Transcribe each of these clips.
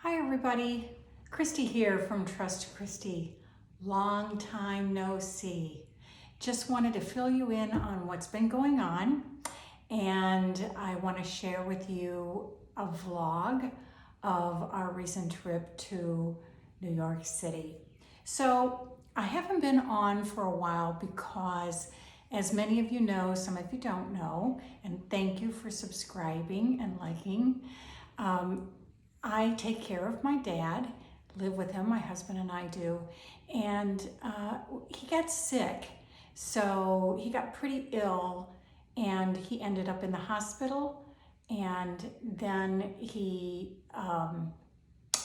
Hi everybody, Christy here from Trust Christy. Long time no see. Just wanted to fill you in on what's been going on, and I want to share with you a vlog of our recent trip to New York City. So I haven't been on for a while because, as many of you know, some of you don't know, and thank you for subscribing and liking. I take care of my dad, live with him, my husband and I do, and he got sick. So he got pretty ill and he ended up in the hospital, and then he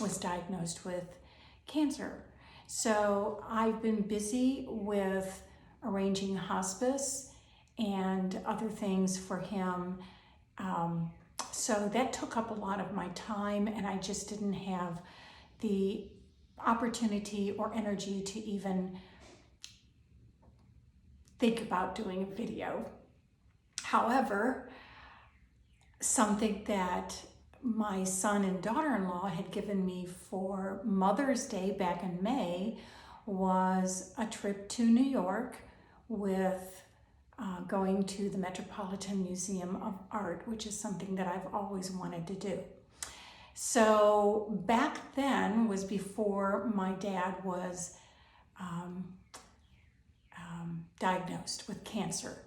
was diagnosed with cancer. So I've been busy with arranging hospice and other things for him. So that took up a lot of my time, and I just didn't have the opportunity or energy to even think about doing a video. However, something that my son and daughter-in-law had given me for Mother's Day back in May was a trip to New York with going to the Metropolitan Museum of Art, which is something that I've always wanted to do. So back then was before my dad was diagnosed with cancer.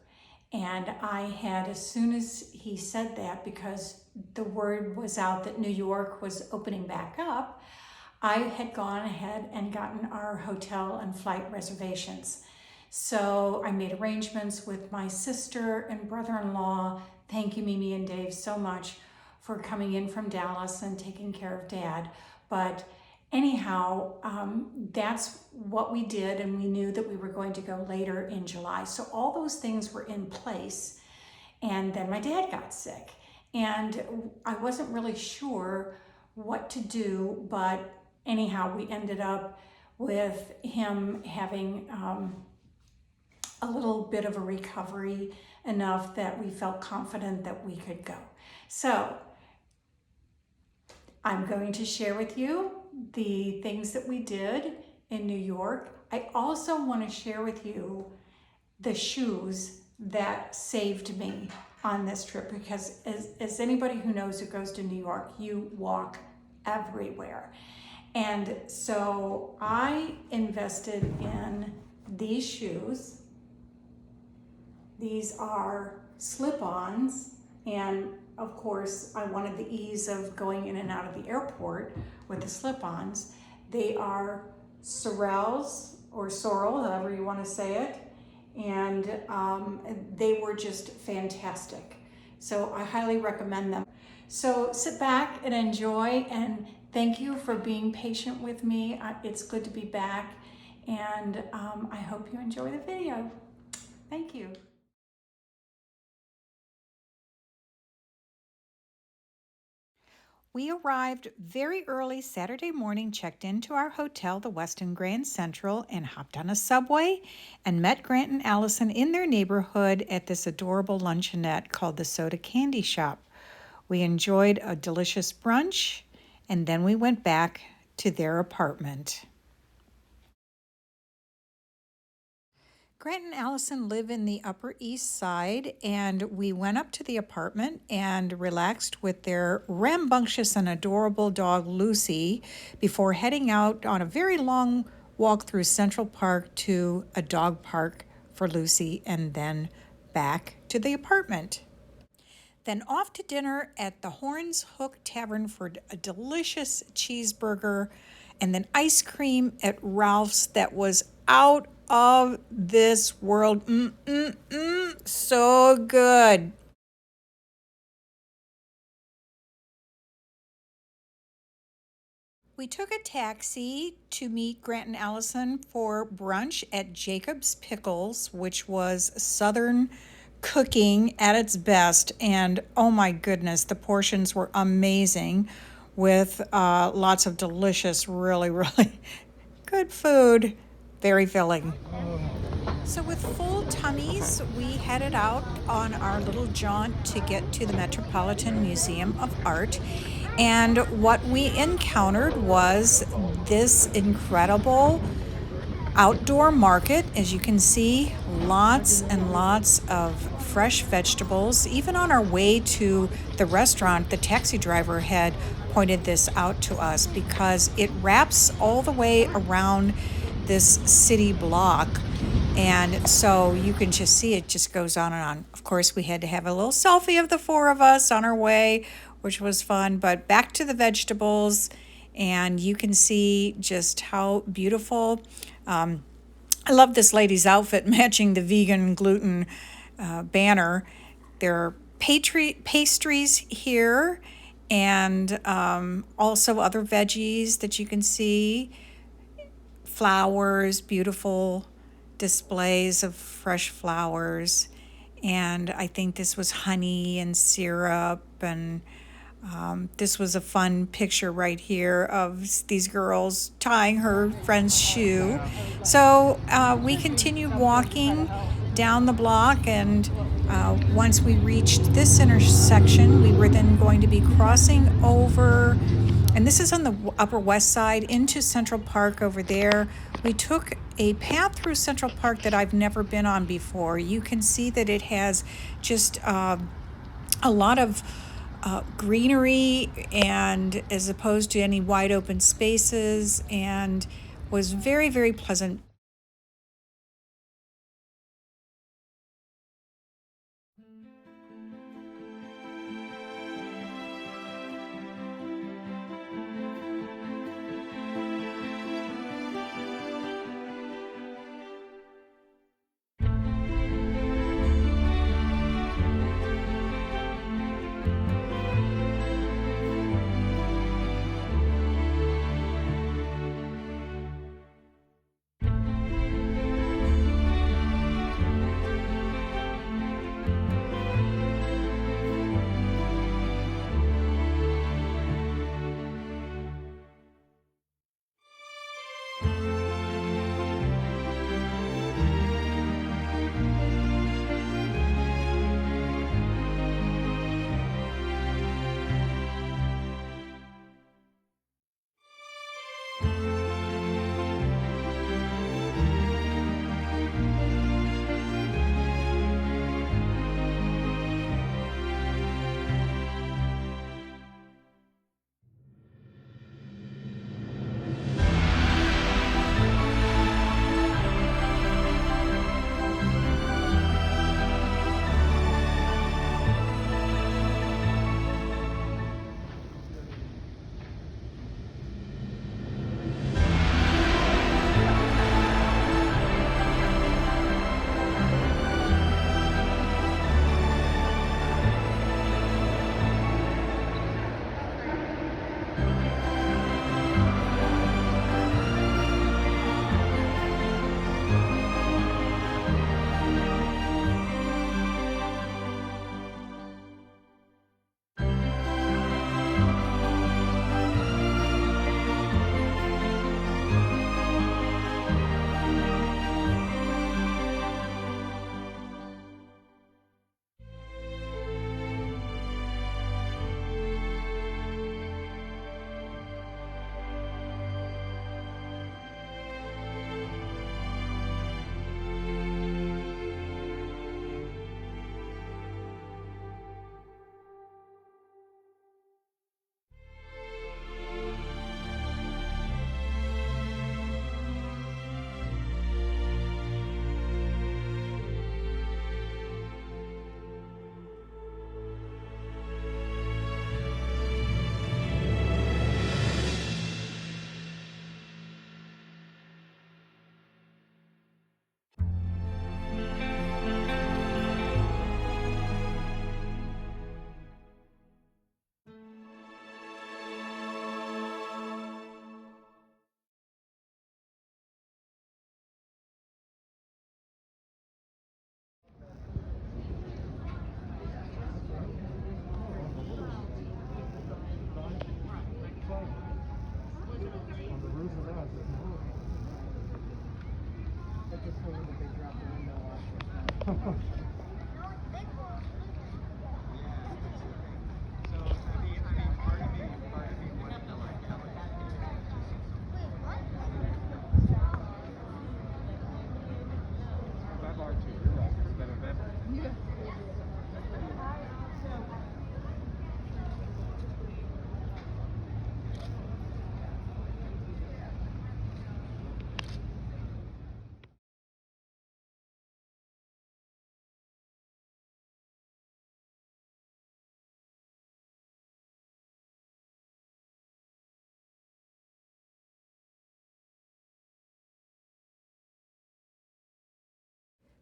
And I had, as soon as he said that, because the word was out that New York was opening back up, I had gone ahead and gotten our hotel and flight reservations. So I made arrangements with my sister and brother-in-law. Thank you, Mimi and Dave, so much for coming in from Dallas and taking care of Dad. But anyhow, that's what we did, and we knew that we were going to go later in July. So all those things were in place, and then my dad got sick. And I wasn't really sure what to do, but anyhow, we ended up with him having a little bit of a recovery, enough that we felt confident that we could go. So I'm going to share with you the things that we did in New York. I also want to share with you the shoes that saved me on this trip, because as anybody who knows who goes to New York, you walk everywhere. And so I invested in these shoes. These are slip-ons, and of course I wanted the ease of going in and out of the airport with the slip-ons. They are Sorels, or Sorel, however you want to say it, and they were just fantastic. So I highly recommend them. So sit back and enjoy, and thank you for being patient with me. It's good to be back, and I hope you enjoy the video. Thank you. We arrived very early Saturday morning, checked into our hotel, the Westin Grand Central, and hopped on a subway and met Grant and Allison in their neighborhood at this adorable luncheonette called the Soda Candy Shop. We enjoyed a delicious brunch, and then we went back to their apartment. Grant and Allison live in the Upper East Side, and we went up to the apartment and relaxed with their rambunctious and adorable dog Lucy before heading out on a very long walk through Central Park to a dog park for Lucy, and then back to the apartment. Then off to dinner at the Horns Hook Tavern for a delicious cheeseburger, and then ice cream at Ralph's that was out of this world. So good. We took a taxi to meet Grant and Allison for brunch at Jacob's Pickles, which was Southern cooking at its best. And oh my goodness, the portions were amazing, with lots of delicious, really, really good food. Very filling. So with full tummies, we headed out on our little jaunt to get to the Metropolitan Museum of Art. And what we encountered was this incredible outdoor market. As you can see, lots and lots of fresh vegetables. Even on our way to the restaurant, the taxi driver had pointed this out to us because it wraps all the way around this city block. And so you can just see it just goes on and on. Of course, we had to have a little selfie of the four of us on our way, which was fun. But back to the vegetables, and you can see just how beautiful. I love this lady's outfit matching the vegan gluten banner. There are pastries here, and also other veggies that you can see. Flowers, beautiful displays of fresh flowers. And I think this was honey and syrup, and this was a fun picture right here of these girls tying her friend's shoe. So we continued walking down the block, and once we reached this intersection, we were then going to be crossing over, and this is on the Upper West Side, into Central Park over there. We took a path through Central Park that I've never been on before. You can see that it has just a lot of greenery, and as opposed to any wide open spaces, and was very, very pleasant.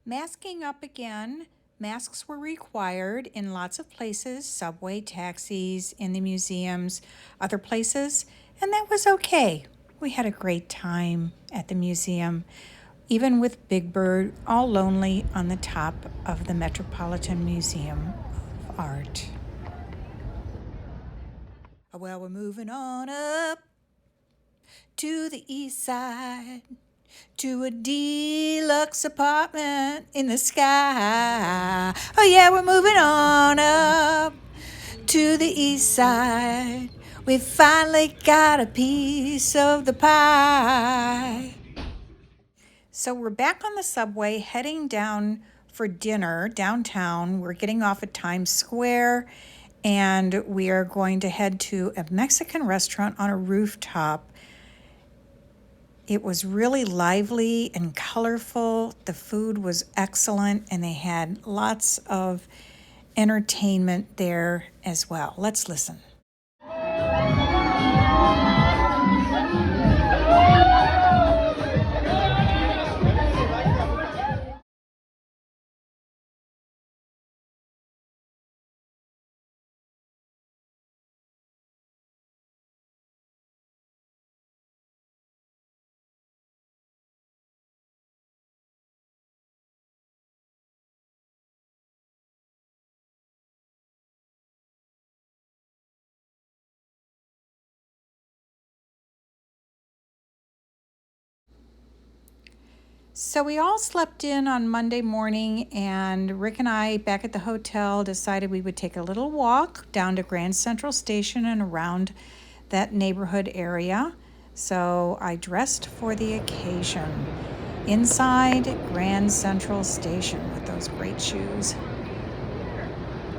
Masking up again. Masks were required in lots of places, subway, taxis, in the museums, other places, and that was okay. We had a great time at the museum, even with Big Bird all lonely on the top of the Metropolitan Museum of Art. Well, we're moving on up to the east side, to a deluxe apartment in the sky. Oh yeah, we're moving on up to the east side. We finally got a piece of the pie. So we're back on the subway heading down for dinner downtown. We're getting off at Times Square and we are going to head to a Mexican restaurant on a rooftop. It was really lively and colorful. The food was excellent and they had lots of entertainment there as well. Let's listen. So we all slept in on Monday morning, and Rick and I, back at the hotel, decided we would take a little walk down to Grand Central Station and around that neighborhood area. So I dressed for the occasion inside Grand Central Station with those great shoes.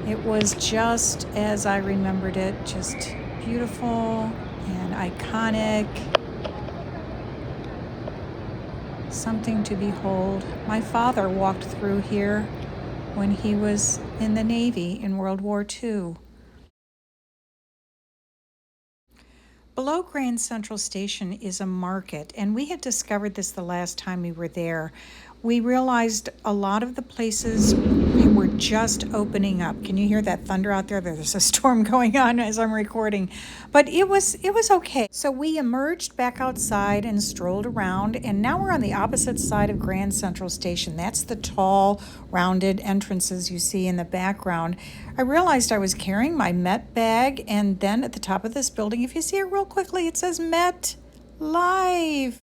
It was just as I remembered it, just beautiful and iconic. Something to behold. My father walked through here when he was in the Navy in World War II. Below Grand Central Station is a market, and we had discovered this the last time we were there. We realized a lot of the places were just opening up. Can you hear that thunder out there? There's a storm going on as I'm recording. But it was okay. So we emerged back outside and strolled around, and now we're on the opposite side of Grand Central Station. That's the tall, rounded entrances you see in the background. I realized I was carrying my Met bag, and then at the top of this building, if you see it real quickly, it says Met Live.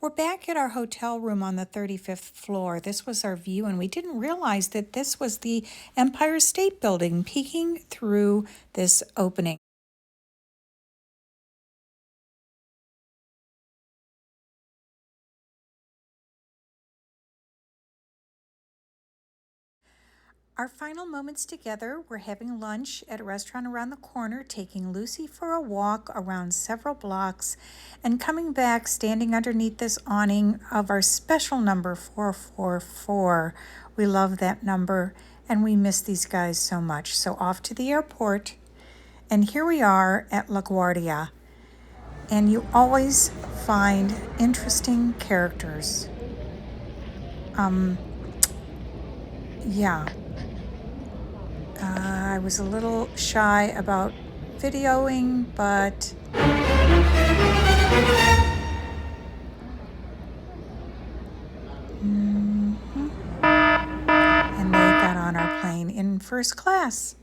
We're back at our hotel room on the 35th floor. This was our view, and we didn't realize that this was the Empire State Building peeking through this opening. Our final moments together were having lunch at a restaurant around the corner, taking Lucy for a walk around several blocks, and coming back standing underneath this awning of our special number 444. We love that number, and we miss these guys so much. So off to the airport, and here we are at LaGuardia. And you always find interesting characters. Yeah. I was a little shy about videoing, but and they got on our plane in first class.